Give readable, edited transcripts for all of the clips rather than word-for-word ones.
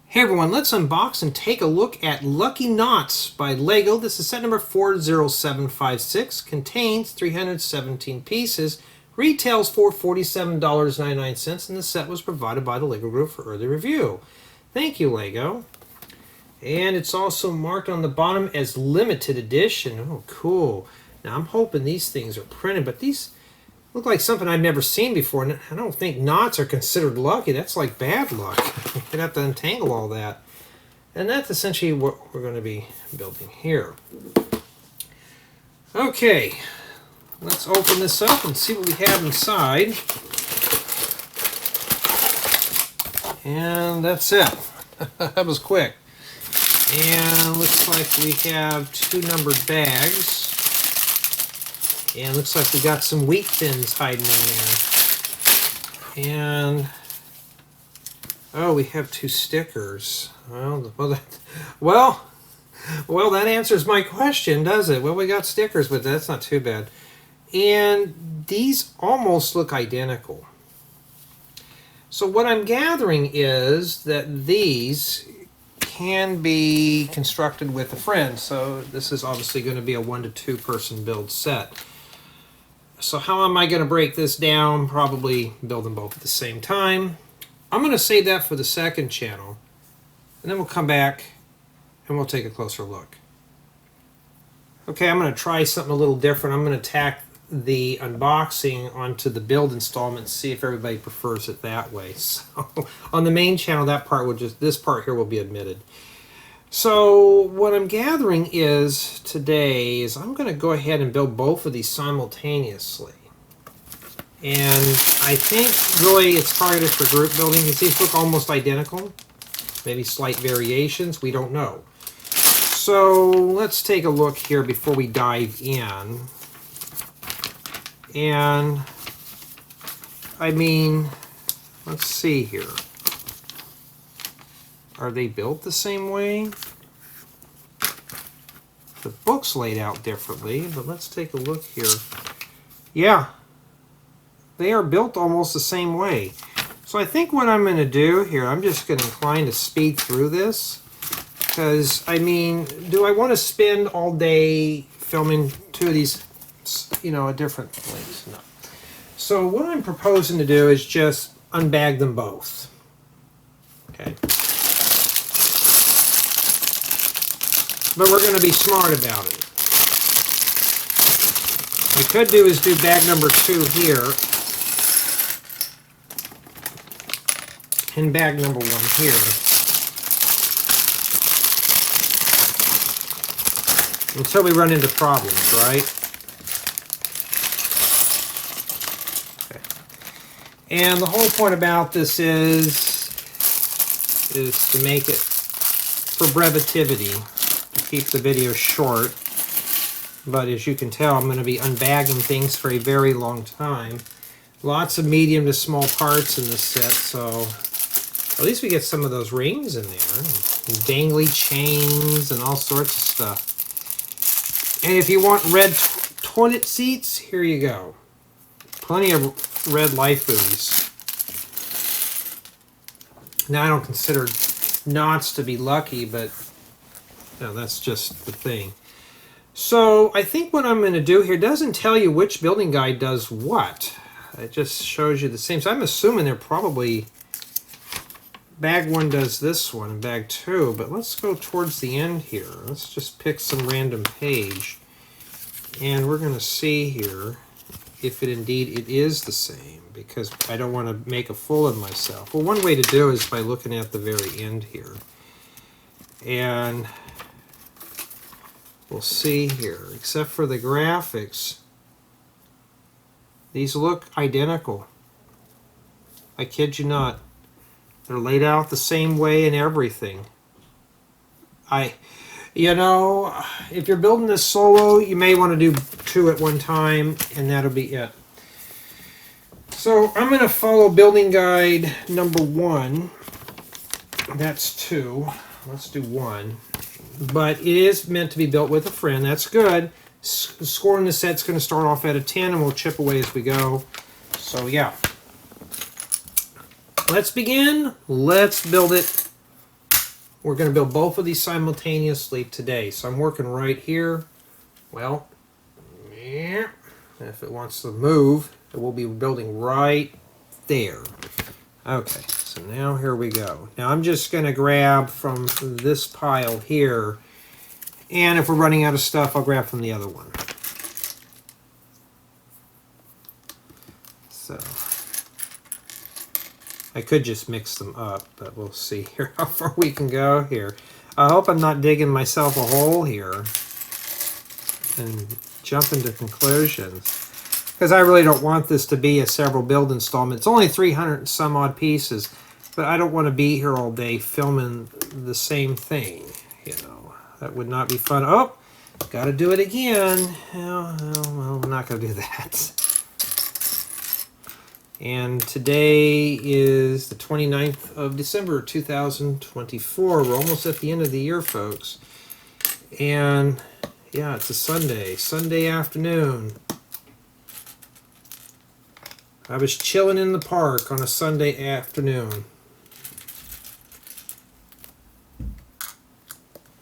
Hey everyone, let's unbox and take a look at Lucky Knots by Lego. This is set number 40756, contains 317 pieces, retails for $47.99, and the set was provided by the Lego Group for early review. Thank you, Lego. And it's also marked on the bottom as limited edition. Oh, cool. Now I'm hoping these things are printed, but these look like something I've never seen before, and I don't think knots are considered lucky. That's like bad luck. You'd have to untangle all that. And that's essentially what we're going to be building here. Okay, let's open this up and see what we have inside. And that's it. That was quick. And looks like we have two numbered bags. And looks like we got some wheat thins hiding in there. And oh, we have two stickers. Well, that answers my question, does it? Well, we got stickers, but that's not too bad. And these almost look identical. So what I'm gathering is that these can be constructed with a friend. So this is obviously going to be a 1 to 2 person build set. So how am I going to break this down? Probably build them both at the same time. I'm going to save that for the second channel, and then we'll come back and we'll take a closer look. Okay, I'm going to try something a little different. I'm going to tack the unboxing onto the build installment and see if everybody prefers it that way. So on the main channel, that part will this part here will be omitted. So what I'm gathering is today is I'm going to go ahead and build both of these simultaneously. And I think really it's targeted for group building because these look almost identical. Maybe slight variations, we don't know. So let's take a look here before we dive in. And I mean, let's see here. Are they built the same way? The book's laid out differently, but let's take a look here. Yeah, they are built almost the same way. So I think what I'm going to do here, I'm just going to incline to speed through this. Because, I mean, do I want to spend all day filming two of these, at different things? No. So what I'm proposing to do is just unbag them both. Okay. But we're going to be smart about it. What I could do is do bag number 2 here. And bag number 1 here. Until we run into problems, right? Okay. And the whole point about this is to make it for brevitivity. Keep the video short, but as you can tell, I'm going to be unbagging things for a very long time. Lots of medium to small parts in this set, so at least we get some of those rings in there, and dangly chains and all sorts of stuff. And if you want red toilet seats, here you go. Plenty of red life buoys. Now, I don't consider knots to be lucky, but no, that's just the thing. So I think what I'm going to do here doesn't tell you which building guide does what. It just shows you the same. So I'm assuming they're probably bag 1 does this one and bag 2. But let's go towards the end here. Let's just pick some random page. And we're going to see here if it indeed it is the same, because I don't want to make a fool of myself. Well, one way to do is by looking at the very end here. And we'll see here, except for the graphics, these look identical. I kid you not. They're laid out the same way and everything. If you're building this solo, you may want to do 2 at one time, and that'll be it. So I'm going to follow building guide number 1. That's 2. Let's do 1. But it is meant to be built with a friend. That's good. Score in the set's going to start off at a 10, and we'll chip away as we go. So, yeah. Let's begin. Let's build it. We're going to build both of these simultaneously today. So I'm working right here. Well, if it wants to move, it will be building right there. Okay, so now here we go. Now I'm just going to grab from this pile here, and if we're running out of stuff, I'll grab from the other one. So I could just mix them up, but we'll see here how far we can go here. I hope I'm not digging myself a hole here and jumping to conclusions, because I really don't want this to be a several build installment. It's only 300 and some odd pieces, but I don't want to be here all day filming the same thing. You know, that would not be fun. Oh, got to do it again. Well, I'm not going to do that. And today is the 29th of December, 2024. We're almost at the end of the year, folks. And yeah, it's a Sunday afternoon. I was chilling in the park on a Sunday afternoon.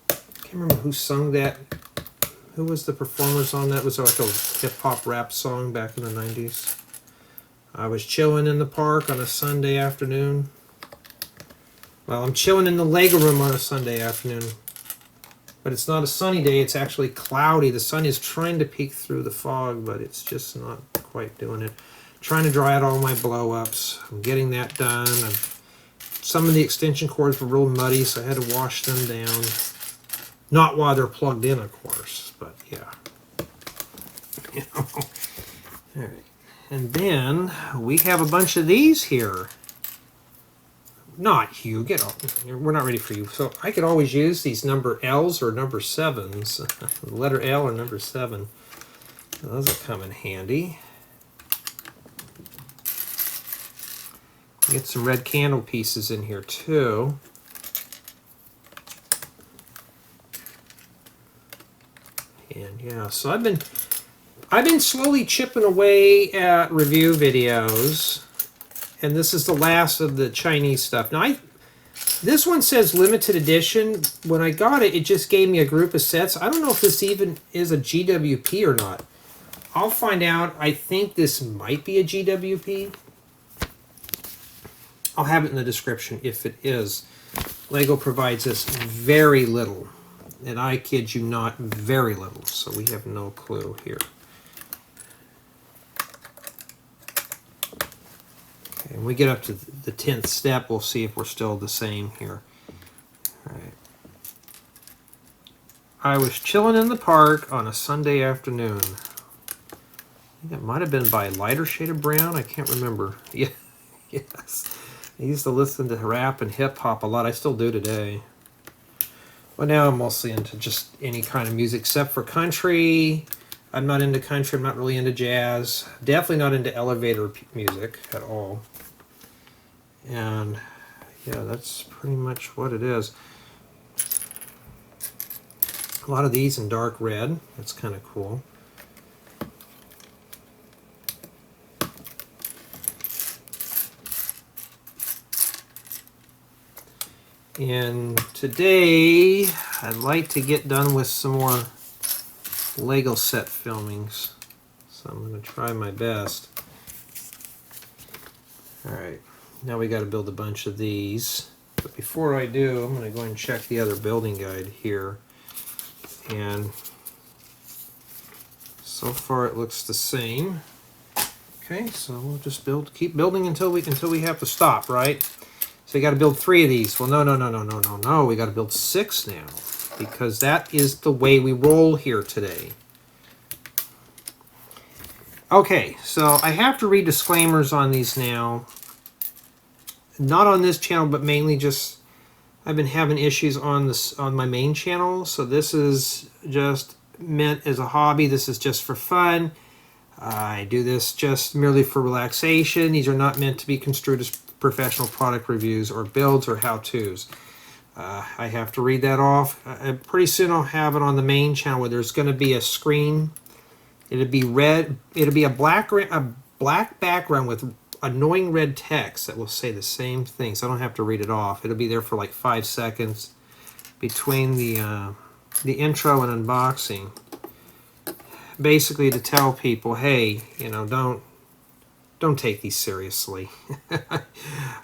Can't remember who sung that. Who was the performers on that? It was like a hip-hop rap song back in the 90s. I was chilling in the park on a Sunday afternoon. Well, I'm chilling in the Lego room on a Sunday afternoon. But it's not a sunny day, it's actually cloudy. The sun is trying to peek through the fog, but it's just not quite doing it. Trying to dry out all my blow-ups. I'm getting that done. Some of the extension cords were real muddy, so I had to wash them down. Not while they're plugged in, of course, but yeah. You know. All right. And then we have a bunch of these here. Not you, get off. We're not ready for you. So I could always use these number L's or number 7s. The letter L or number 7. Those will come in handy. Get some red candle pieces in here too. And yeah, so I've been slowly chipping away at review videos, and this is the last of the Chinese stuff. Now, this one says limited edition. When I got it, it just gave me a group of sets. I don't know if this even is a GWP or not. I'll find out. I think this might be a GWP. I'll have it in the description if it is. Lego provides us very little, and I kid you not, very little, so we have no clue here. Okay, when we get up to the 10th step, we'll see if we're still the same here. All right. I was chilling in the park on a Sunday afternoon. I think it might have been by Lighter Shade of Brown. I can't remember. Yeah, yes. I used to listen to rap and hip-hop a lot. I still do today. Well, now I'm mostly into just any kind of music except for country. I'm not into country. I'm not really into jazz. Definitely not into elevator music at all. And yeah, that's pretty much what it is. A lot of these in dark red. That's kind of cool. And today, I'd like to get done with some more Lego set filmings. So I'm going to try my best. Alright, now we got to build a bunch of these. But before I do, I'm going to go ahead and check the other building guide here. And so far it looks the same. Okay, so we'll just keep building until we have to stop, right? So you got to build 3 of these. Well, no. We got to build 6 now, because that is the way we roll here today. Okay, so I have to read disclaimers on these now. Not on this channel, but mainly just I've been having issues on my main channel. So this is just meant as a hobby. This is just for fun. I do this just merely for relaxation. These are not meant to be construed as professional product reviews or builds or how-tos. I have to read that off. Pretty soon I'll have it on the main channel where there's going to be a screen. It'll be red. It'll be a black background with annoying red text that will say the same things. I don't have to read it off. It'll be there for like 5 seconds. between the intro and unboxing, basically to tell people, hey, you know, don't take these seriously.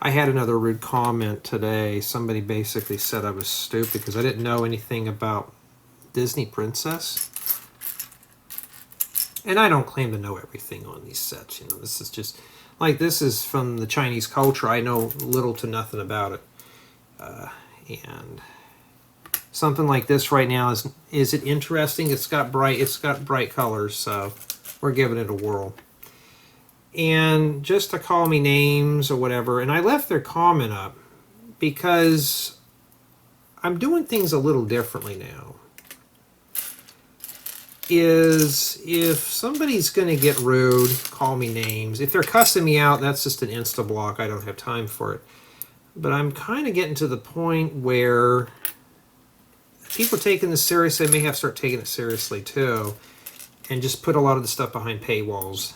I had another rude comment today. Somebody basically said I was stupid because I didn't know anything about Disney Princess. And I don't claim to know everything on these sets. You know, this is just like, this is from the Chinese culture. I know little to nothing about it. And something like this right now, is it interesting? It's got bright colors, so we're giving it a whirl. And just to call me names or whatever, and I left their comment up because I'm doing things a little differently now. Is if somebody's going to get rude, call me names. If they're cussing me out, that's just an insta block. I don't have time for it. But I'm kind of getting to the point where people taking this serious, they may have to start taking it seriously too, and just put a lot of the stuff behind paywalls.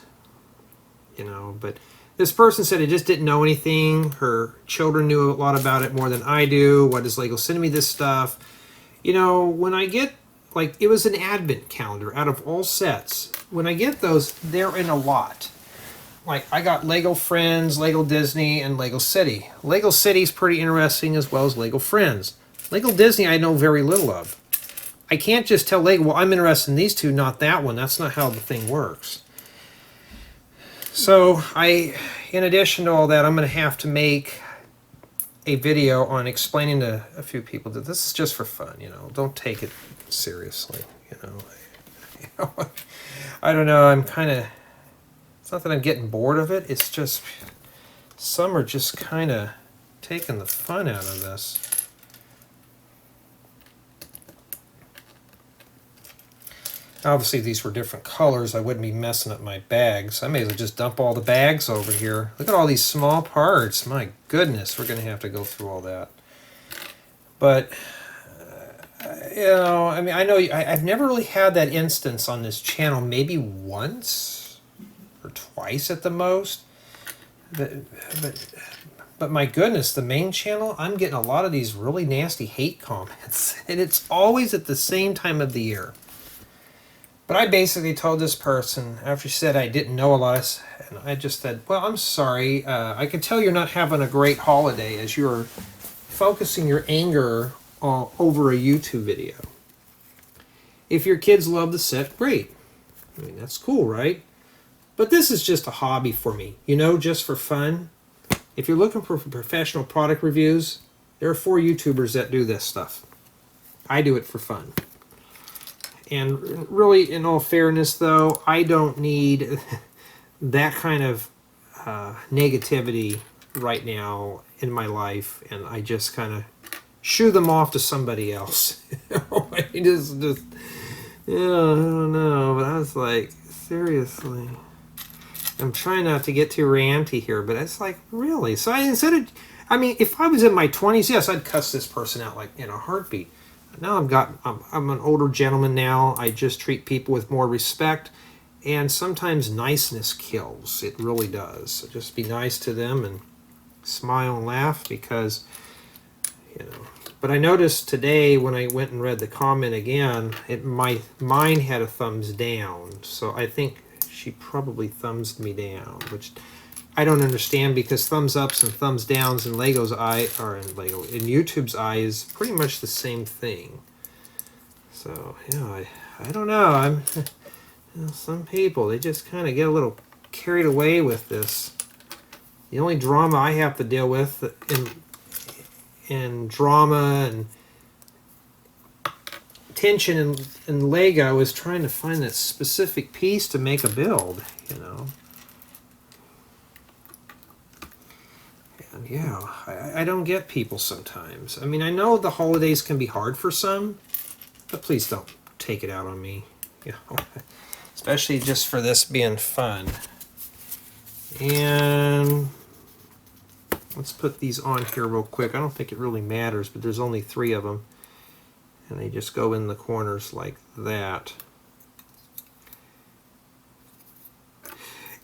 You know, but this person said it just didn't know anything. Her children knew a lot about it, more than I do. Why does Lego send me this stuff? You know, when I get, like, it was an advent calendar out of all sets. When I get those, they're in a lot. Like, I got Lego Friends, Lego Disney, and Lego City. Lego City's pretty interesting, as well as Lego Friends. Lego Disney I know very little of. I can't just tell Lego, well, I'm interested in these two, not that one. That's not how the thing works. So, in addition to all that, I'm going to have to make a video on explaining to a few people that this is just for fun, you know. Don't take it seriously, you know. I don't know, I'm kind of... It's not that I'm getting bored of it, it's just... Some are just kind of taking the fun out of this. Obviously, if these were different colors, I wouldn't be messing up my bags. I may as well just dump all the bags over here. Look at all these small parts. My goodness, we're going to have to go through all that. But, you know, I mean, I know I've never really had that instance on this channel. Maybe once or twice at the most. But my goodness, the main channel, I'm getting a lot of these really nasty hate comments. And it's always at the same time of the year. But I basically told this person, after she said I didn't know a lot, and I just said, well, I'm sorry. I can tell you're not having a great holiday as you're focusing your anger over a YouTube video. If your kids love the set, great. I mean, that's cool, right? But this is just a hobby for me, you know, just for fun. If you're looking for professional product reviews, there are 4 YouTubers that do this stuff. I do it for fun. And really, in all fairness, though, I don't need that kind of negativity right now in my life, and I just kind of shoo them off to somebody else. I just, yeah, I don't know, but I was like, seriously. I'm trying not to get too ranty here, but it's like, really? So I mean, if I was in my 20s, yes, I'd cuss this person out like in a heartbeat. Now I'm an older gentleman now. I just treat people with more respect, and sometimes niceness kills. It really does. So just be nice to them and smile and laugh, because, you know. But I noticed today when I went and read the comment again, mine had a thumbs down. So I think she probably thumbs me down, which I don't understand, because thumbs ups and thumbs downs in Lego's eye, or in YouTube's eye, is pretty much the same thing. So, yeah, I don't know. You know, some people, they just kind of get a little carried away with this. The only drama I have to deal with in drama and tension in Lego is trying to find that specific piece to make a build, you know. Yeah, I don't get people sometimes. I mean, I know the holidays can be hard for some, but please don't take it out on me. You know, especially just for this being fun. And let's put these on here real quick. I don't think it really matters, but there's only 3 of them. And they just go in the corners like that.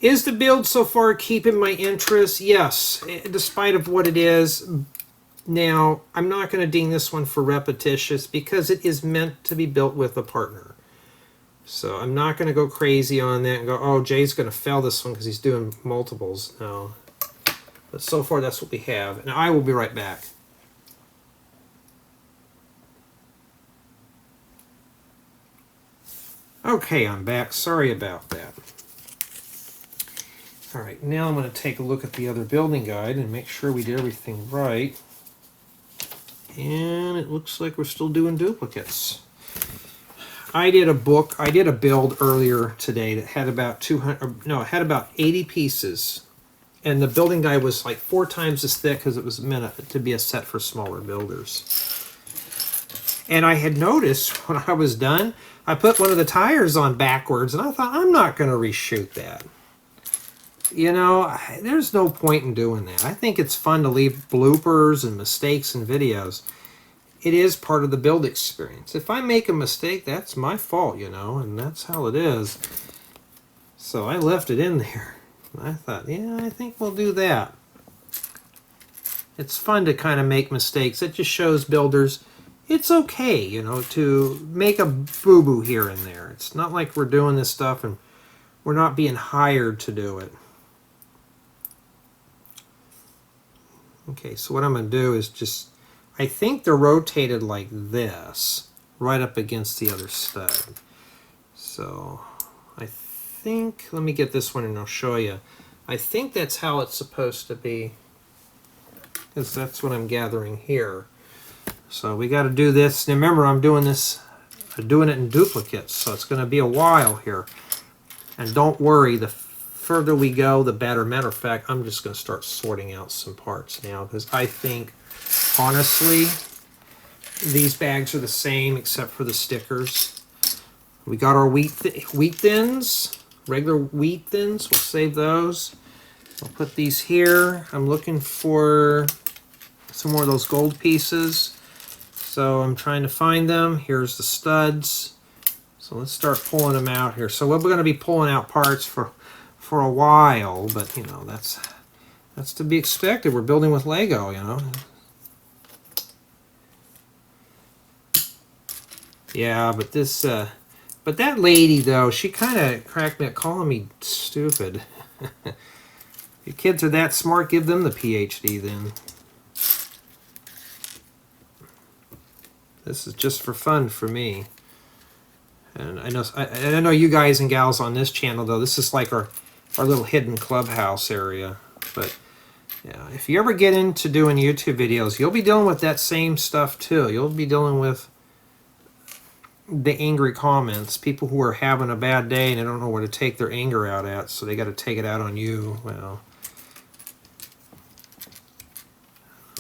Is the build so far keeping my interest? Yes, despite of what it is. Now, I'm not going to ding this one for repetitious because it is meant to be built with a partner. So I'm not going to go crazy on that and go, oh, Jay's going to fail this one because he's doing multiples. No. But so far, that's what we have. And I will be right back. Okay, I'm back. Sorry about that. All right, now I'm going to take a look at the other building guide and make sure we did everything right. And it looks like we're still doing duplicates. I did a build earlier today that had about 200, no, it had about 80 pieces. And the building guide was like 4 times as thick because it was meant to be a set for smaller builders. And I had noticed when I was done, I put one of the tires on backwards, and I thought, I'm not going to reshoot that. You know, there's no point in doing that. I think it's fun to leave bloopers and mistakes in videos. It is part of the build experience. If I make a mistake, that's my fault, you know, and that's how it is. So I left it in there. I thought, yeah, I think we'll do that. It's fun to kind of make mistakes. It just shows builders it's okay, you know, to make a boo-boo here and there. It's not like we're doing this stuff and we're not being hired to do it. Okay, so what I'm going to do is just, I think they're rotated like this, right up against the other stud. So I think, let me get this one and I'll show you. I think that's how it's supposed to be, because that's what I'm gathering here. So we got to do this. Now remember, I'm doing it in duplicates, so it's going to be a while here. And don't worry, the further we go, the better. Matter of fact, I'm just going to start sorting out some parts now, because I think, honestly, these bags are the same except for the stickers. We got our wheat thins, regular wheat thins. We'll save those. I'll put these here. I'm looking for some more of those gold pieces. So I'm trying to find them. Here's the studs. So let's start pulling them out here. So we're going to be pulling out parts for a while, but you know, that's to be expected. We're building with Lego, you know. Yeah, but this but that lady though, she kind of cracked me up calling me stupid. Your kids are that smart, give them the PhD then. This is just for fun for me. And I know you guys and gals on this channel, though, this is like our little hidden clubhouse area. But yeah, if you ever get into doing YouTube videos, you'll be dealing with that same stuff too. You'll be dealing with the angry comments, people who are having a bad day and they don't know where to take their anger out at, so they got to take it out on you. Well,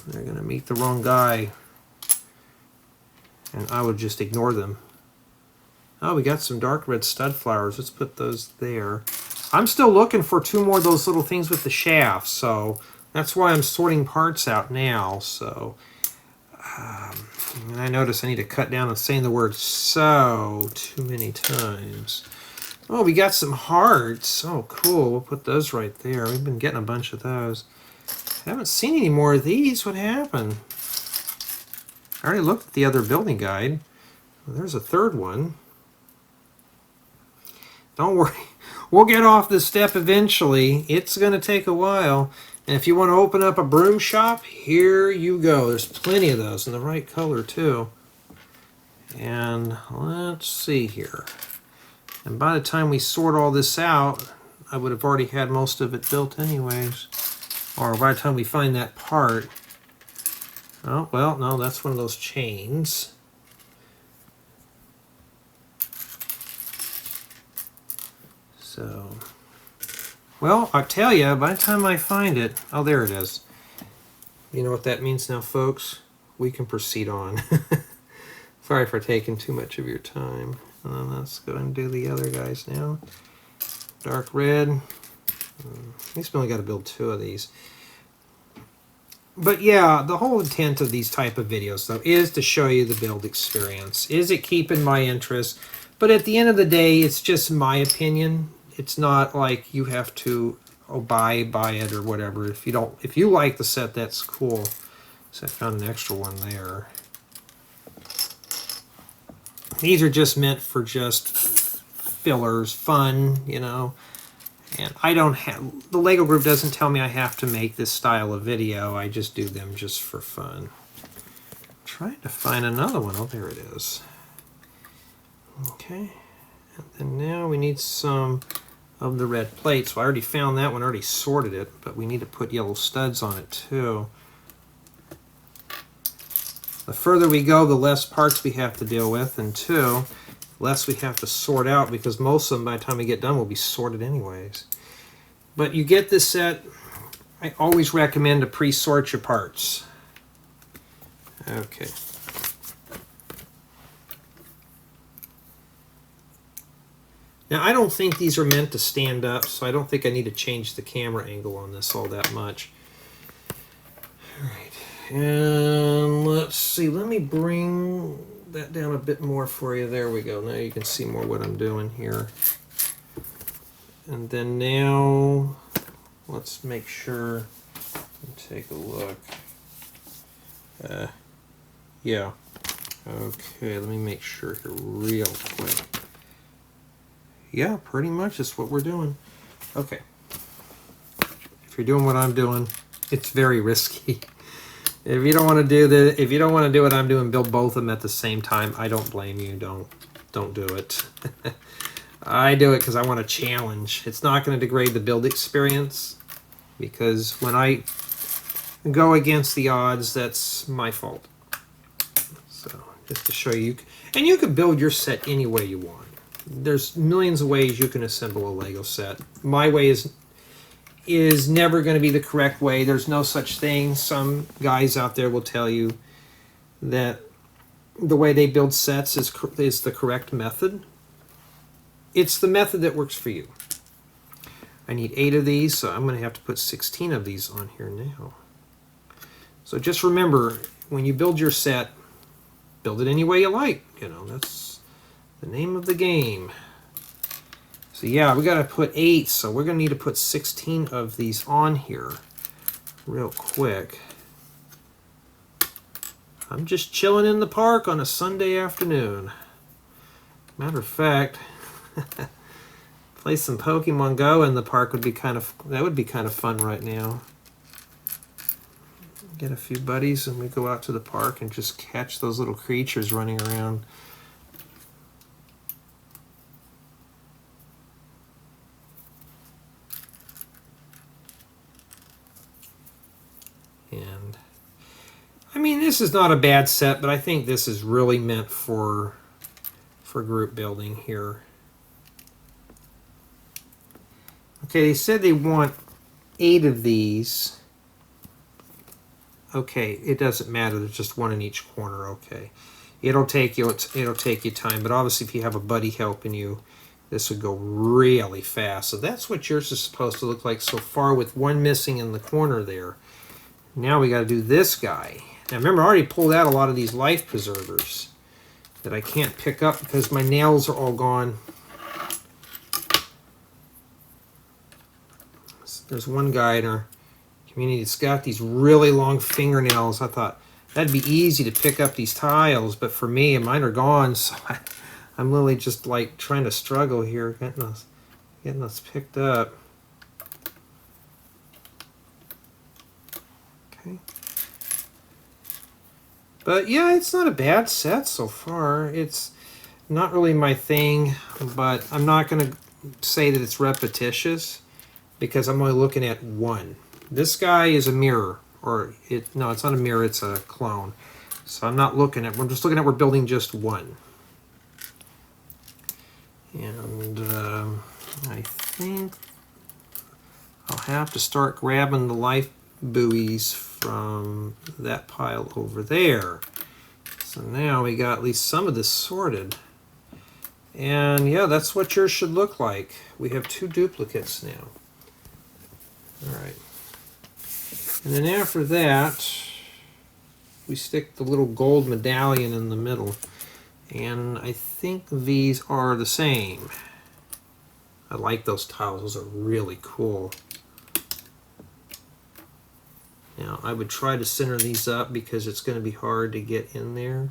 they're going to meet the wrong guy. And I would just ignore them. Oh, we got some dark red stud flowers. Let's put those there. I'm still looking for 2 more of those little things with the shafts, so that's why I'm sorting parts out now. So, and I notice I need to cut down on saying the word "so" too many times. Oh, we got some hearts. Oh, cool. We'll put those right there. We've been getting a bunch of those. I haven't seen any more of these. What happened? I already looked at the other building guide. Well, there's a third one. Don't worry. We'll get off this step eventually. It's going to take a while. And if you want to open up a broom shop, here you go. There's plenty of those in the right color too. And let's see here. And by the time we sort all this out, I would have already had most of it built anyways. Or by the time we find that part. Oh, well, no, that's one of those chains. So, well, I'll tell you, by the time I find it, oh, there it is. You know what that means now, folks? We can proceed on. Sorry for taking too much of your time. Let's go and do the other guys now. Dark red. At least we only got to build 2 of these. But yeah, the whole intent of these type of videos, though, is to show you the build experience. Is it keeping my interest? But at the end of the day, it's just my opinion. It's not like you have to buy it or whatever. If you like the set, that's cool. So I found an extra one there. These are just meant for just fillers, fun, you know. And I don't have, the Lego group doesn't tell me I have to make this style of video. I just do them just for fun. I'm trying to find another one. Oh, there it is. Okay. And then now we need some of the red plate. So I already found that one, already sorted it, but we need to put yellow studs on it too. The further we go, the less parts we have to deal with, and two, less we have to sort out, because most of them by the time we get done will be sorted anyways. But you get this set, I always recommend to pre-sort your parts. Okay. Now I don't think these are meant to stand up, so I don't think I need to change the camera angle on this all that much. Alright, and let's see, let me bring that down a bit more for you. There we go. Now you can see more what I'm doing here. And then now, let's make sure and take a look. Yeah. Okay, let me make sure here real quick. Yeah, pretty much that's what we're doing. Okay. If you're doing what I'm doing, it's very risky. If you don't want to do if you don't want to do what I'm doing, build both of them at the same time, I don't blame you. Don't do it. I do it because I want a challenge. It's not going to degrade the build experience, because when I go against the odds, that's my fault. So just to show you, and you can build your set any way you want. There's millions of ways you can assemble a Lego set. My way is never going to be the correct way. There's no such thing. Some guys out there will tell you that the way they build sets is the correct method. It's the method that works for you. I need 8 of these, so I'm going to have to put 16 of these on here now. So just remember, when you build your set, build it any way you like. You know, that's the name of the game. So yeah, we got to put 8, so we're going to need to put 16 of these on here real quick. I'm just chilling in the park on a Sunday afternoon. Matter of fact, play some Pokemon Go in the park would be kind of fun right now. Get a few buddies and we go out to the park and just catch those little creatures running around. And I mean, this is not a bad set, but I think this is really meant for group building here. Okay, they said they want 8 of these. Okay, it doesn't matter. There's just one in each corner. Okay, it'll take you time, but obviously if you have a buddy helping you, this would go really fast. So that's what yours is supposed to look like so far, with one missing in the corner there. Now we got to do this guy. Now remember, I already pulled out a lot of these life preservers that I can't pick up because my nails are all gone. There's one guy in our community that's got these really long fingernails. I thought that'd be easy to pick up these tiles, but for me, mine are gone, so I'm literally just like trying to struggle here getting those picked up. Okay. But yeah, it's not a bad set so far. It's not really my thing, but I'm not going to say that it's repetitious because I'm only looking at one. This guy is a mirror, no, it's not a mirror, it's a clone. So I'm not looking at, we're just looking at, we're building just one. And I think I'll have to start grabbing the life buoys from that pile over there. So now we got at least some of this sorted. And yeah, that's what yours should look like. We have 2 duplicates now. Alright. And then after that, we stick the little gold medallion in the middle. And I think these are the same. I like those tiles. Those are really cool. Now I would try to center these up because it's going to be hard to get in there.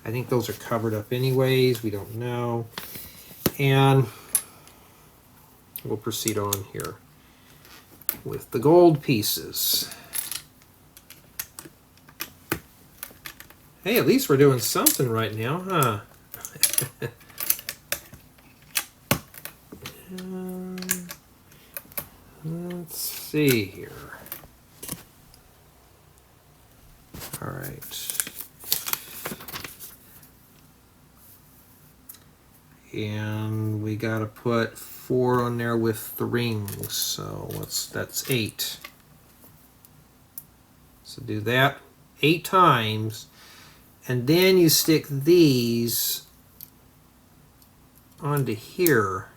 I think those are covered up anyways, we don't know. And we'll proceed on here with the gold pieces. Hey, at least we're doing something right now, huh? Let's see here. All right. And we got to put 4 on there with the rings, so that's 8. So do that 8 times, and then you stick these onto here,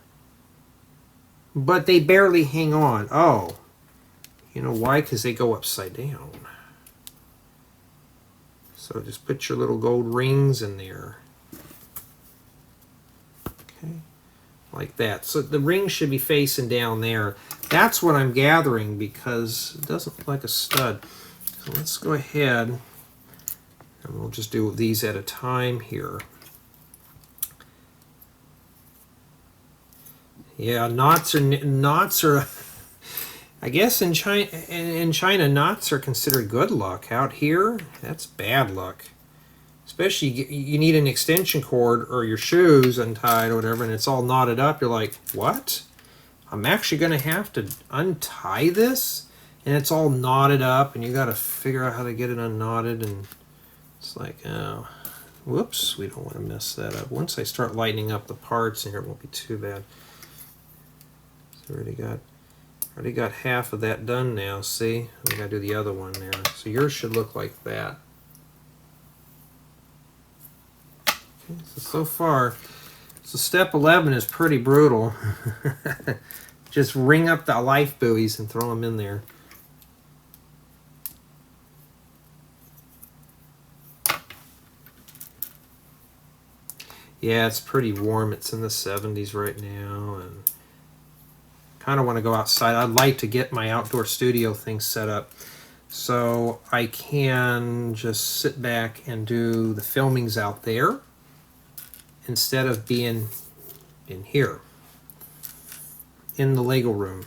but they barely hang on. Oh, you know why? Because they go upside down. So just put your little gold rings in there. Okay, like that. So the ring should be facing down there. That's what I'm gathering because it doesn't look like a stud. So let's go ahead and we'll just do these at a time here. Yeah, knots are I guess in China knots are considered good luck. Out here, that's bad luck. Especially you need an extension cord or your shoes untied or whatever, and it's all knotted up. You're like, what? I'm actually going to have to untie this? And it's all knotted up, and you got to figure out how to get it unknotted, and it's like, oh, whoops, we don't want to mess that up. Once I start lightening up the parts in here, it won't be too bad. So already got half of that done now, see? We got to do the other one there. So yours should look like that. Okay, so far, so step 11 is pretty brutal. Just ring up the life buoys and throw them in there. Yeah, it's pretty warm. It's in the 70s right now, and kind of want to go outside. I'd like to get my outdoor studio thing set up so I can just sit back and do the filmings out there instead of being in here in the Lego room.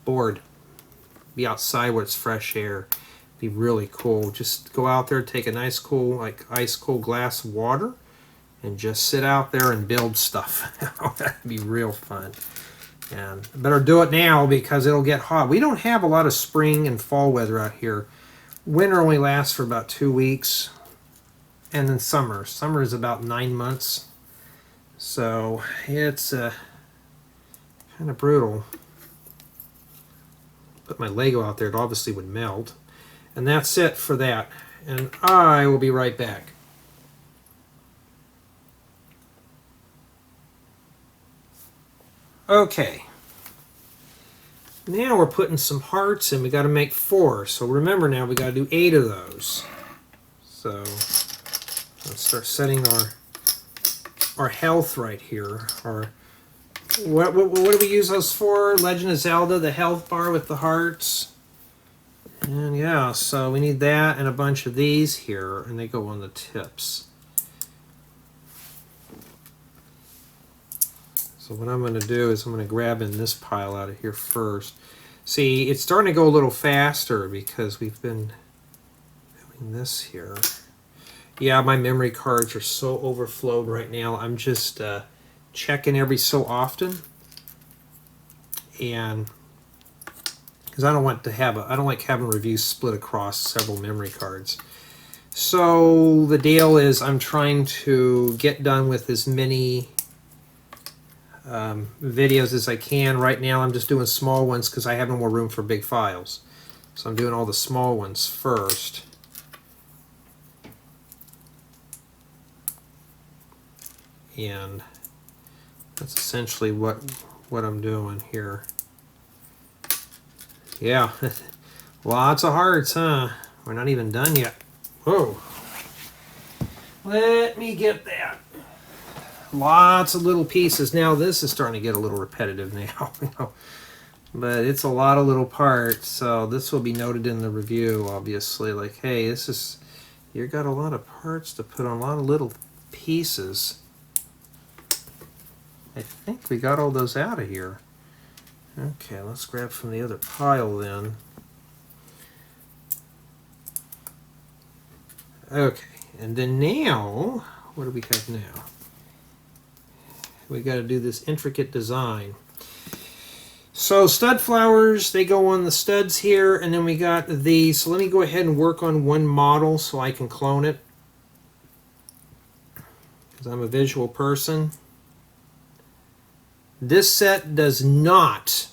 Bored. Be outside where it's fresh air. Be really cool. Just go out there, take a nice cool, like ice cold glass of water, and just sit out there and build stuff. That'd be real fun. And I better do it now because it'll get hot. We don't have a lot of spring and fall weather out here. Winter only lasts for about 2 weeks. And then summer. Summer is about 9 months. So it's kind of brutal. Put my Lego out there, it obviously would melt. And that's it for that. And I will be right back. Okay, now we're putting some hearts in. We got to make 4. So remember now, we got to do 8 of those. So let's start setting our health right here. Our what do we use those for? Legend of Zelda, the health bar with the hearts. And yeah, so we need that and a bunch of these here, and they go on the tips. So what I'm going to do is I'm going to grab in this pile out of here first. See, it's starting to go a little faster because we've been doing this here. Yeah, my memory cards are so overflowed right now. I'm just checking every so often, and because I don't want to have I don't like having reviews split across several memory cards. So the deal is I'm trying to get done with as many videos as I can. Right now I'm just doing small ones because I have no more room for big files. So I'm doing all the small ones first. And that's essentially what I'm doing here. Yeah, lots of hearts, huh? We're not even done yet. Whoa. Let me get that. Lots of little pieces. Now this is starting to get a little repetitive now. But it's a lot of little parts, so this will be noted in the review, obviously. Like, hey, this is, you've got a lot of parts to put on, a lot of little pieces. I think we got all those out of here. Okay, let's grab from the other pile then. Okay, and then now, what do we have now? We got to do this intricate design. So stud flowers, they go on the studs here, and then we got these. So let me go ahead and work on one model so I can clone it, because I'm a visual person. This set does not,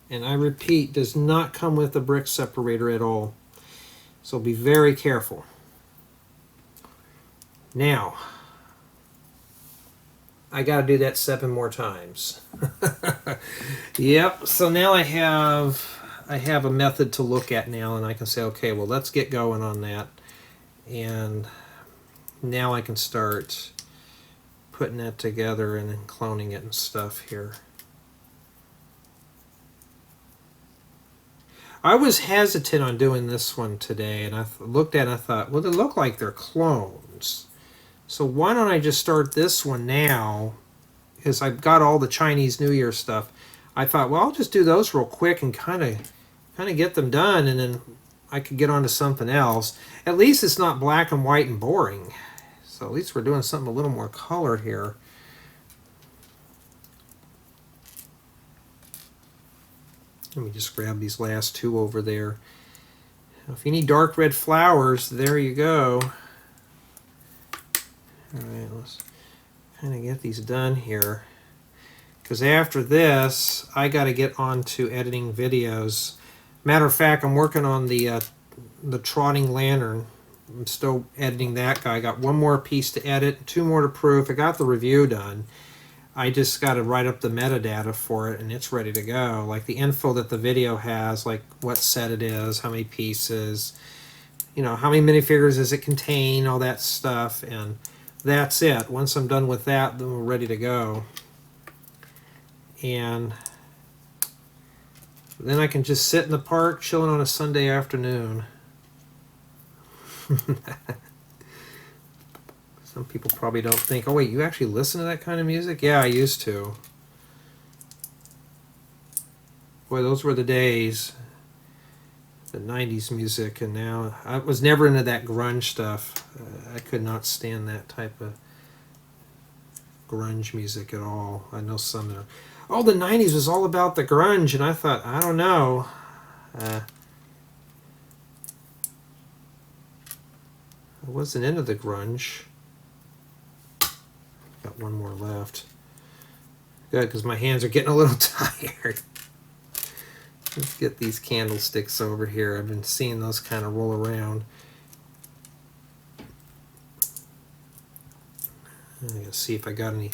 and I repeat, does not come with a brick separator at all. So be very careful. Now, I got to do that 7 more times. Yep, so now I have a method to look at now, and I can say, okay, well, let's get going on that. And now I can start putting that together and then cloning it and stuff here. I was hesitant on doing this one today, and I looked at it and I thought, well, they look like they're clones. So why don't I just start this one now, because I've got all the Chinese New Year stuff. I thought, well, I'll just do those real quick and kind of get them done, and then I could get on to something else. At least it's not black and white and boring. So at least we're doing something a little more color here. Let me just grab these last 2 over there. If you need dark red flowers, there you go. Alright, let's kind of get these done here. Because after this, I got to get on to editing videos. Matter of fact, I'm working on the trotting lantern. I'm still editing that guy. I got 1 more piece to edit, 2 more to proof. I got the review done. I just got to write up the metadata for it, and it's ready to go. Like the info that the video has, like what set it is, how many pieces, you know, how many minifigures does it contain, all that stuff, and that's it. Once I'm done with that, then we're ready to go. And then I can just sit in the park chilling on a Sunday afternoon. Some people probably don't think, oh wait, you actually listen to that kind of music? Yeah, I used to. Boy, those were the days. The 90s music, and now I was never into that grunge stuff. I could not stand that type of grunge music at all. I know some that are, oh, the 90s was all about the grunge, and I thought, I don't know. I wasn't into the grunge. Got 1 more left. Good, because my hands are getting a little tired. Let's get these candlesticks over here. I've been seeing those kind of roll around. I'm going to see if I got any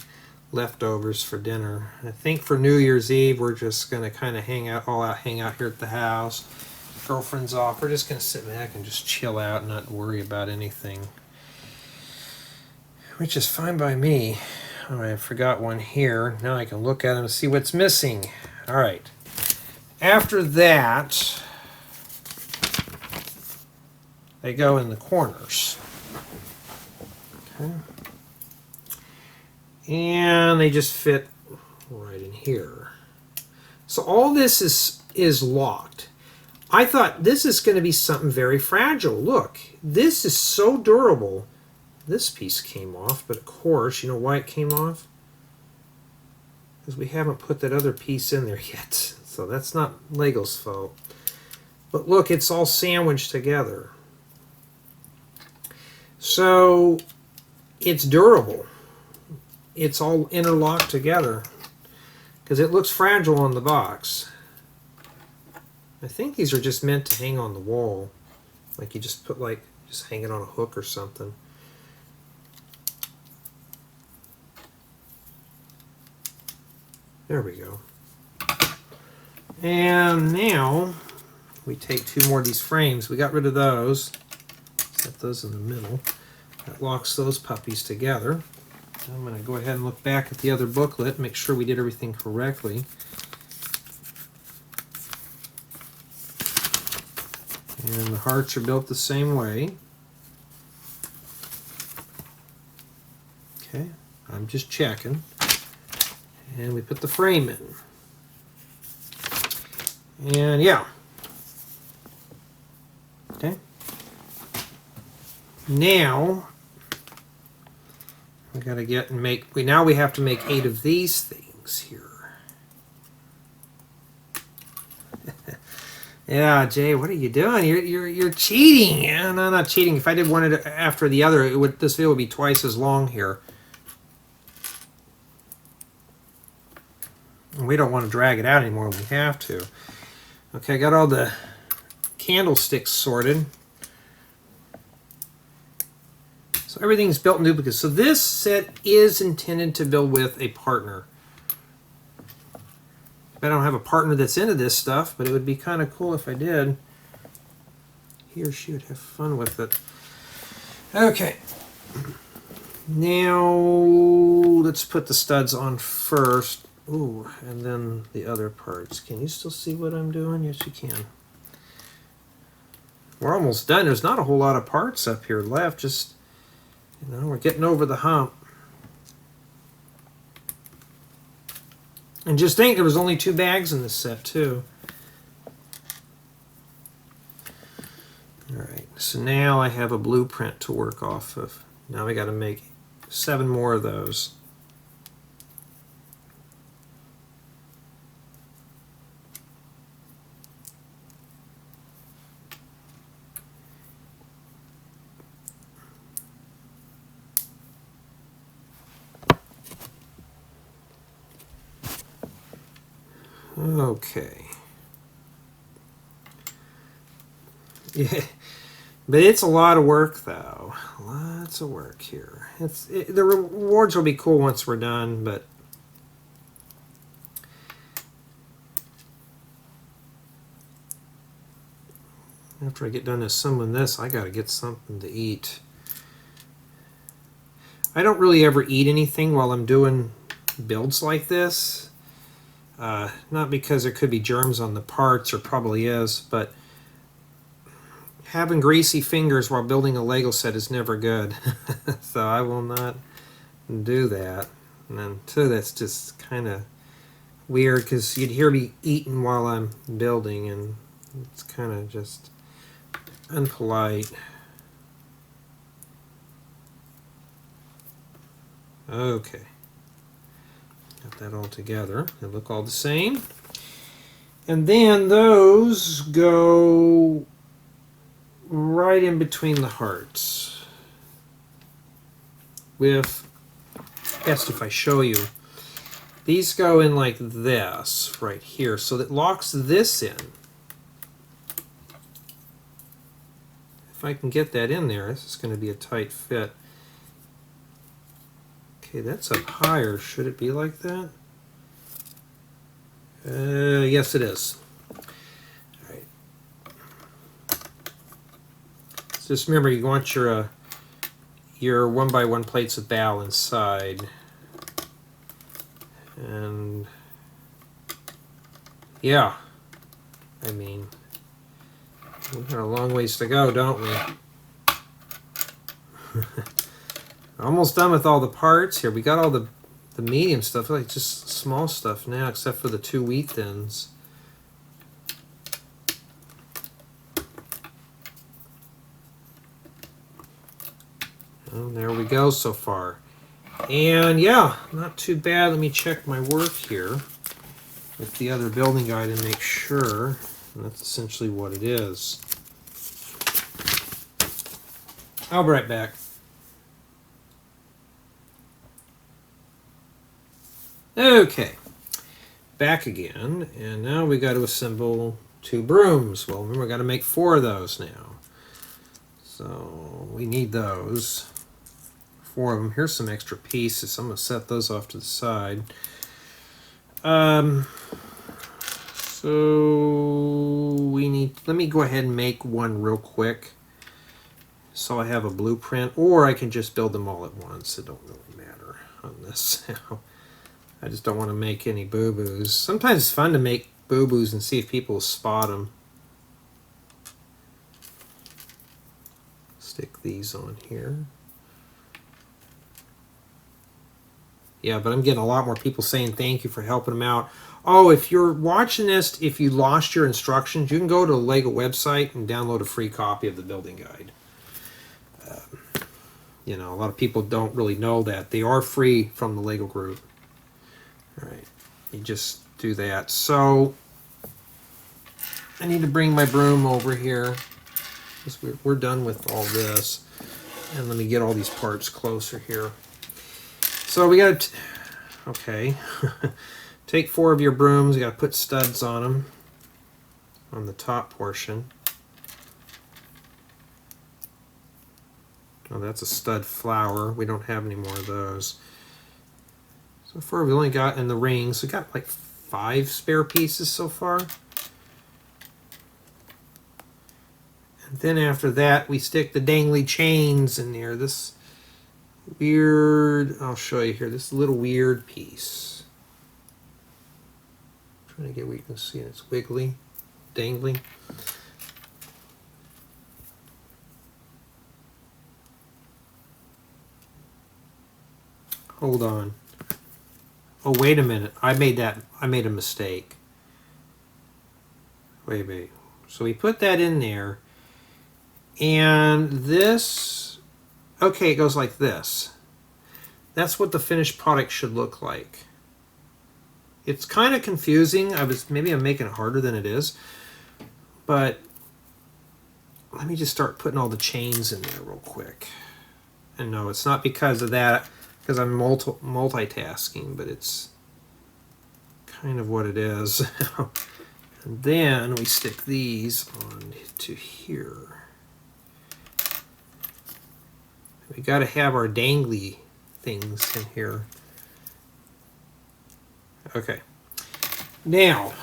leftovers for dinner. I think for New Year's Eve we're just going to kind of hang out here at the house. Girlfriend's off. We're just going to sit back and just chill out and not worry about anything. Which is fine by me. Alright, I forgot one here. Now I can look at them and see what's missing. Alright. After that, they go in the corners. Okay. And they just fit right in here. So all this is locked. I thought this is going to be something very fragile. Look, this is so durable. This piece came off, but of course, you know why it came off? Because we haven't put that other piece in there yet. So that's not Lego's fault. But look, it's all sandwiched together. So it's durable. It's all interlocked together because it looks fragile on the box. I think these are just meant to hang on the wall. Like you just put just hang it on a hook or something. There we go. And now we take 2 more of these frames. We got rid of those. Set those in the middle. That locks those puppies together. I'm going to go ahead and look back at the other booklet, make sure we did everything correctly. And the hearts are built the same way. Okay, I'm just checking. And we put the frame in. And yeah. Okay. Now we gotta get and make. Now we have to make 8 of these things here. Yeah, Jay, what are you doing? You're cheating. Yeah, no, not cheating. If I did one after the other, it would, this video would be twice as long here. And we don't want to drag it out anymore than we have to. Okay, I got all the candlesticks sorted. So everything's built in duplicate. So this set is intended to build with a partner. I don't have a partner that's into this stuff, but it would be kind of cool if I did. He or she would have fun with it. Okay. Now, let's put the studs on first. Ooh, and then the other parts. Can you still see what I'm doing? Yes, you can. We're almost done. There's not a whole lot of parts up here left. Just, you know, we're getting over the hump. And just think, there was only 2 bags in this set, too. Alright, so now I have a blueprint to work off of. Now we got to make 7 more of those. Okay. Yeah, but it's a lot of work, though. Lots of work here. The rewards will be cool once we're done, but after I get done assembling this, I got to get something to eat. I don't really ever eat anything while I'm doing builds like this. Not because there could be germs on the parts, or probably is, but having greasy fingers while building a Lego set is never good. So I will not do that. And then too, that's just kind of weird because you'd hear me eating while I'm building, and it's kind of just unpolite. Okay. Got that all together. They look all the same. And then those go right in between the hearts. With, best if I show you, these go in like this right here. So that locks this in. If I can get that in there, this is going to be a tight fit. Okay, that's up higher. Should it be like that? Yes, it is. All right. So just remember, you want your 1x1 plates of bowl inside, and yeah, I mean, we've got a long ways to go, don't we? Almost done with all the parts here. We got all the medium stuff, like just small stuff now, except for the 2 wheat thins. And there we go so far. And yeah, not too bad. Let me check my work here with the other building guide and make sure. And that's essentially what it is. I'll be right back. Okay, back again, and now we got to assemble 2 brooms. Well, remember, we got to make 4 of those now. So we need those. 4 of them. Here's some extra pieces. I'm going to set those off to the side. So we need, let me go ahead and make one real quick so I have a blueprint, or I can just build them all at once. It don't really matter on this. I just don't want to make any boo-boos. Sometimes it's fun to make boo-boos and see if people spot them. Stick these on here. Yeah, but I'm getting a lot more people saying thank you for helping them out. Oh, if you're watching this, if you lost your instructions, you can go to the LEGO website and download a free copy of the building guide. You know, a lot of people don't really know that. They are free from the LEGO group. All right, you just do that. So I need to bring my broom over here. We're done with all this. And let me get all these parts closer here. So we got to, okay, take 4 of your brooms. You got to put studs on them on the top portion. Oh, that's a stud flower. We don't have any more of those. So far we only got in the rings. We got like 5 spare pieces so far. And then after that we stick the dangly chains in there. This weird, I'll show you here, this little weird piece. I'm trying to get where you can see it. It's wiggly, dangly. Hold on. Oh, wait a minute. I made a mistake. Wait. So we put that in there. And this, okay, it goes like this. That's what the finished product should look like. It's kind of confusing. Maybe I'm making it harder than it is. But let me just start putting all the chains in there real quick. And no, it's not because of that. Because I'm multitasking, but it's kind of what it is. And then we stick these on to here. We got to have our dangly things in here. Okay. Now,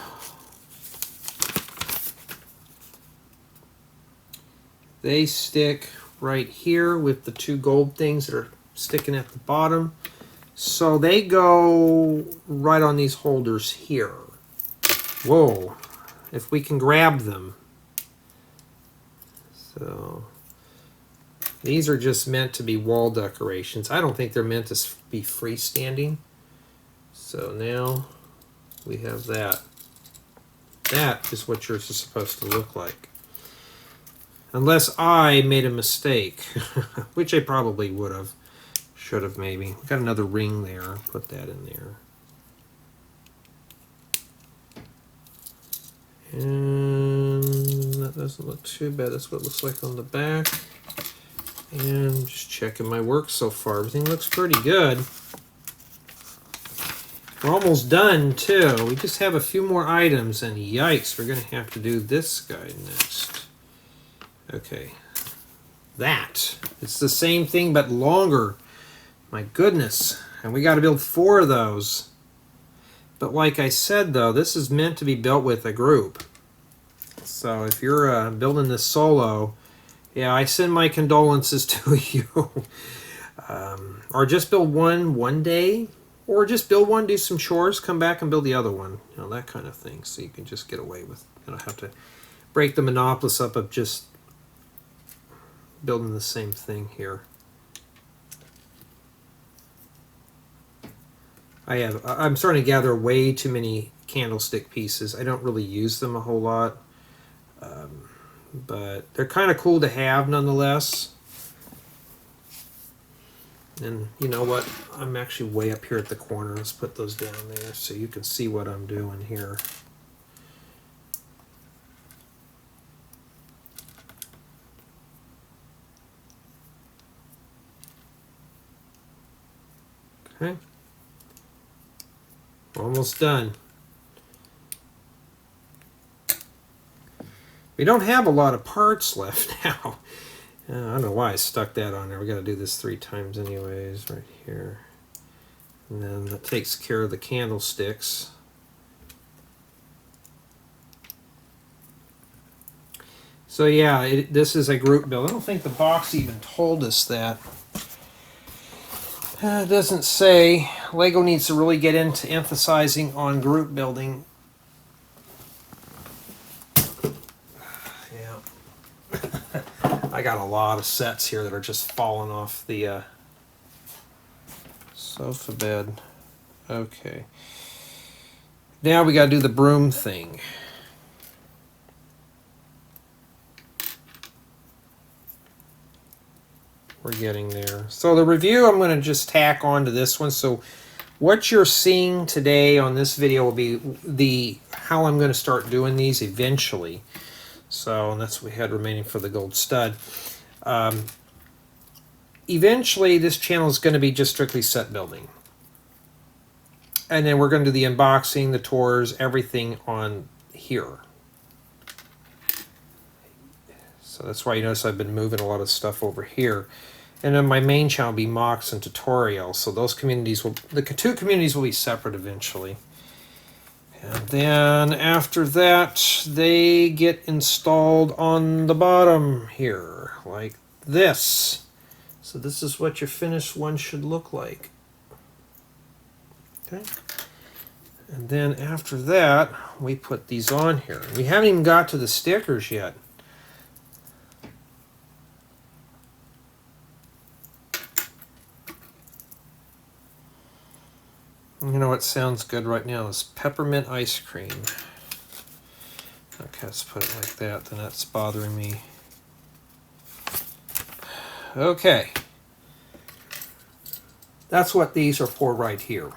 they stick right here with the 2 gold things that are sticking at the bottom. So they go right on these holders here. Whoa. If we can grab them. So these are just meant to be wall decorations. I don't think they're meant to be freestanding. So now we have that. That is what yours is supposed to look like. Unless I made a mistake, which I probably would have. Should have maybe. Got another ring there. Put that in there. And that doesn't look too bad. That's what it looks like on the back. And just checking my work so far. Everything looks pretty good. We're almost done too. We just have a few more items, and yikes, we're going to have to do this guy next. Okay. That. It's the same thing but longer. My goodness. And we got to build 4 of those. But like I said, though, this is meant to be built with a group. So if you're building this solo, yeah, I send my condolences to you. Or just build one day. Or just build one, do some chores, come back and build the other one. You know, that kind of thing. So you can just get away with. You don't have to break the monopolis up of just building the same thing here. I'm starting to gather way too many candlestick pieces. I don't really use them a whole lot, but they're kind of cool to have nonetheless. And you know what? I'm actually way up here at the corner. Let's put those down there so you can see what I'm doing here. Okay. Almost done. We don't have a lot of parts left now. I don't know why I stuck that on there. We got to do this 3 times anyways, right here. And then that takes care of the candlesticks. So yeah, this is a group build. I don't think the box even told us that. It doesn't say. LEGO needs to really get into emphasizing on group building. Yeah. I got a lot of sets here that are just falling off the sofa bed. Okay. Now we got to do the broom thing. We're getting there. So the review I'm going to just tack on to this one. So what you're seeing today on this video will be how I'm going to start doing these eventually. So and that's what we had remaining for the gold stud. Eventually this channel is going to be just strictly set building. And then we're going to do the unboxing, the tours, everything on here. So that's why you notice I've been moving a lot of stuff over here. And then my main channel will be mocks and tutorials. So those communities will, the two communities will be separate eventually. And then after that, they get installed on the bottom here, like this. So this is what your finished one should look like. Okay. And then after that, we put these on here. We haven't even got to the stickers yet. You know what sounds good right now is peppermint ice cream. Okay, let's put it like that, then that's bothering me. Okay. That's what these are for right here.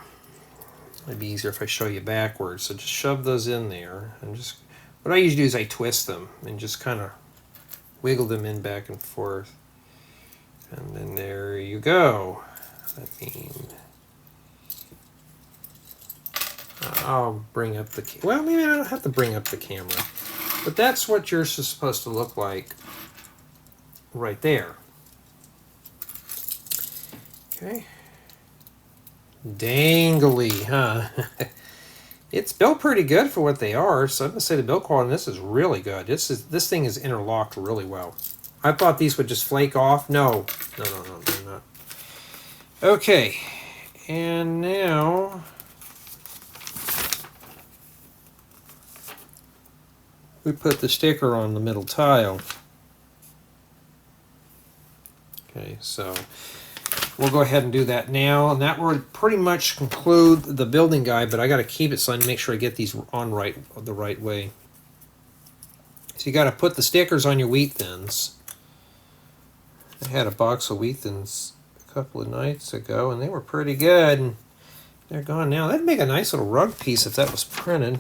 It'd be easier if I show you backwards. So just shove those in there. And just what I usually do is I twist them and just kind of wiggle them in back and forth. And then there you go. That means I'll bring up the, well, maybe I don't have to bring up the camera, but that's what yours is supposed to look like right there. Okay. Dangly, huh? It's built pretty good for what they are, so I'm going to say the build quality on this is really good. This thing is interlocked really well. I thought these would just flake off. No, they're not. Okay, and now we put the sticker on the middle tile. Okay, so we'll go ahead and do that now, and that will pretty much conclude the building guide, but I got to keep it so I make sure I get these on the right way. So you got to put the stickers on your wheat thins. I had a box of wheat thins a couple of nights ago, and they were pretty good. And they're gone now. That'd make a nice little rug piece if that was printed.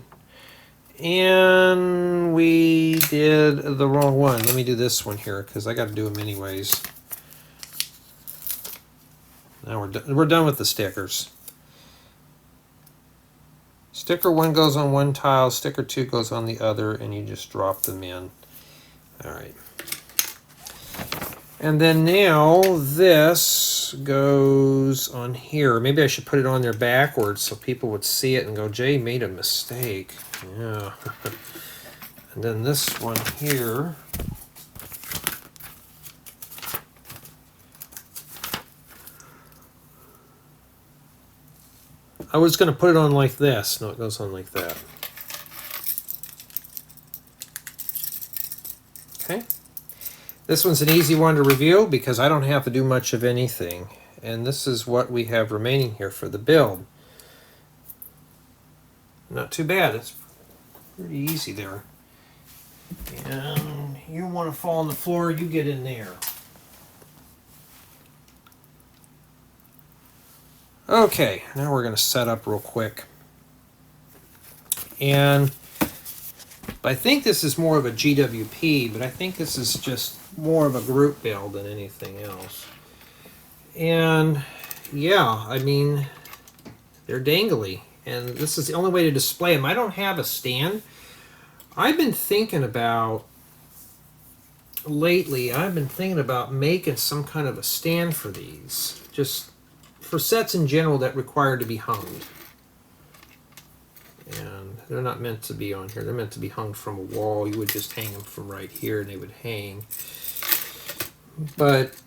And we did the wrong one. Let me do this one here because I got to do them anyways. Now we're done with the stickers. Sticker 1 goes on one tile, sticker 2 goes on the other, and you just drop them in. All right. And then now this goes on here. Maybe I should put it on there backwards so people would see it and go, Jay made a mistake. Yeah. And then this one here. I was going to put it on like this. No, it goes on like that. Okay. This one's an easy one to review because I don't have to do much of anything. And this is what we have remaining here for the build. Not too bad. It's pretty easy there. And you want to fall on the floor, you get in there. Okay, now we're going to set up real quick. And I think this is more of a GWP, but I think this is just more of a group build than anything else. And yeah, I mean, they're dangly. And this is the only way to display them. I don't have a stand. I've been thinking about, lately, I've been thinking about making some kind of a stand for these. Just for sets in general that require to be hung. And they're not meant to be on here. They're meant to be hung from a wall. You would just hang them from right here and they would hang. But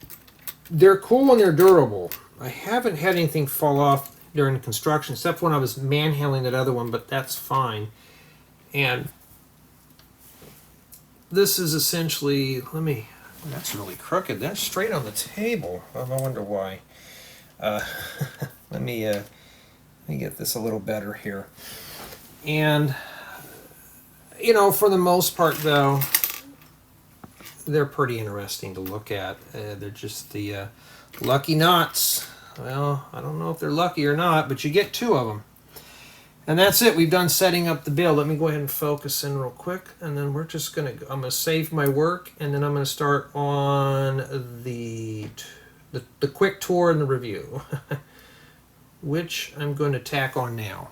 they're cool and they're durable. I haven't had anything fall off during construction, except when I was manhandling that other one, but that's fine. And this is essentially, let me That's really crooked. That's straight on the table. I wonder why. Uh, let me get this a little better here. And, you know, for the most part, though, they're pretty interesting to look at. They're just the lucky knots. Well, I don't know if they're lucky or not, but you get 2 of them. And that's it. We've done setting up the build. Let me go ahead and focus in real quick, and then we're just I'm going to save my work, and then I'm going to start on the quick tour and the review, which I'm going to tack on now.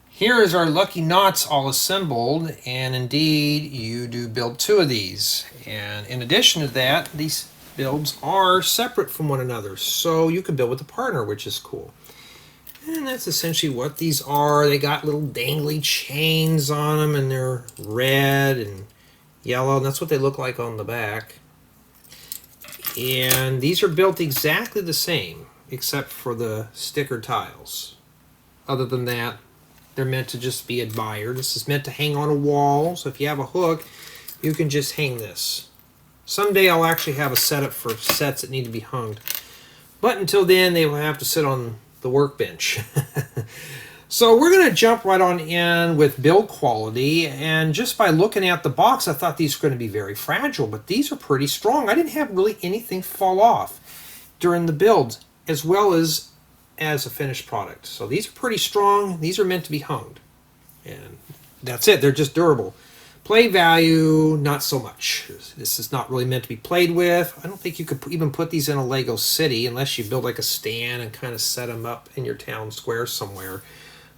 Here is our lucky knots all assembled, and indeed you do build 2 of these. And in addition to that, these builds are separate from one another, so you can build with a partner, which is cool. And that's essentially what these are. They got little dangly chains on them, and they're red and yellow, and that's what they look like on the back. And these are built exactly the same, except for the sticker tiles. Other than that, they're meant to just be admired. This is meant to hang on a wall, so if you have a hook, you can just hang this. Someday I'll actually have a setup for sets that need to be hung. But until then, they will have to sit on the workbench. So we're going to jump right on in with build quality, and just by looking at the box I thought these were going to be very fragile, but these are pretty strong. I didn't have really anything fall off during the build, as well as a finished product. So these are pretty strong. These are meant to be hung, and that's it. They're just durable. Play value, not so much. This is not really meant to be played with. I don't think you could even put these in a Lego city unless you build like a stand and kind of set them up in your town square somewhere.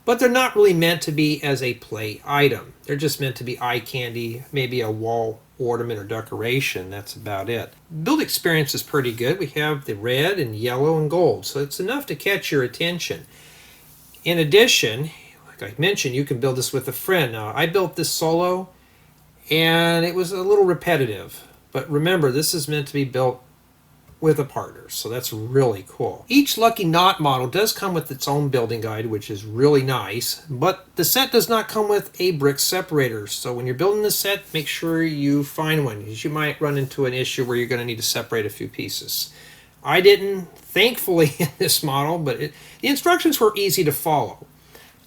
But they're not really meant to be as a play item. They're just meant to be eye candy, maybe a wall ornament or decoration. That's about it. Build experience is pretty good. We have the red and yellow and gold, so it's enough to catch your attention. In addition, like I mentioned, you can build this with a friend. Now, I built this solo, and it was a little repetitive, but remember, this is meant to be built with a partner, so that's really cool. Each Lucky Knot model does come with its own building guide, which is really nice, but the set does not come with a brick separator, so when you're building this set, make sure you find one, because you might run into an issue where you're going to need to separate a few pieces. I didn't, thankfully, in this model, but the instructions were easy to follow,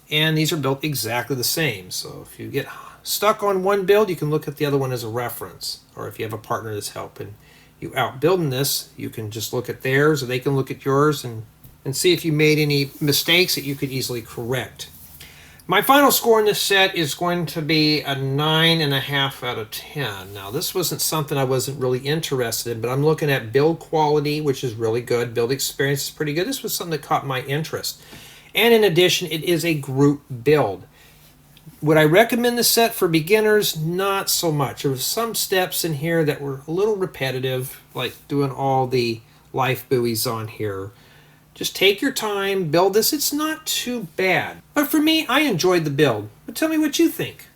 and these are built exactly the same, so if you get stuck on one build, you can look at the other one as a reference, or if you have a partner that's helping you out building this, you can just look at theirs, or they can look at yours and see if you made any mistakes that you could easily correct. My final score in this set is going to be a 9.5 out of 10. Now, this wasn't something I wasn't really interested in, but I'm looking at build quality, which is really good. Build experience is pretty good. This was something that caught my interest. And in addition, it is a group build. Would I recommend the set for beginners? Not so much. There were some steps in here that were a little repetitive, like doing all the life buoys on here. Just take your time, build this. It's not too bad. But for me, I enjoyed the build. But tell me what you think.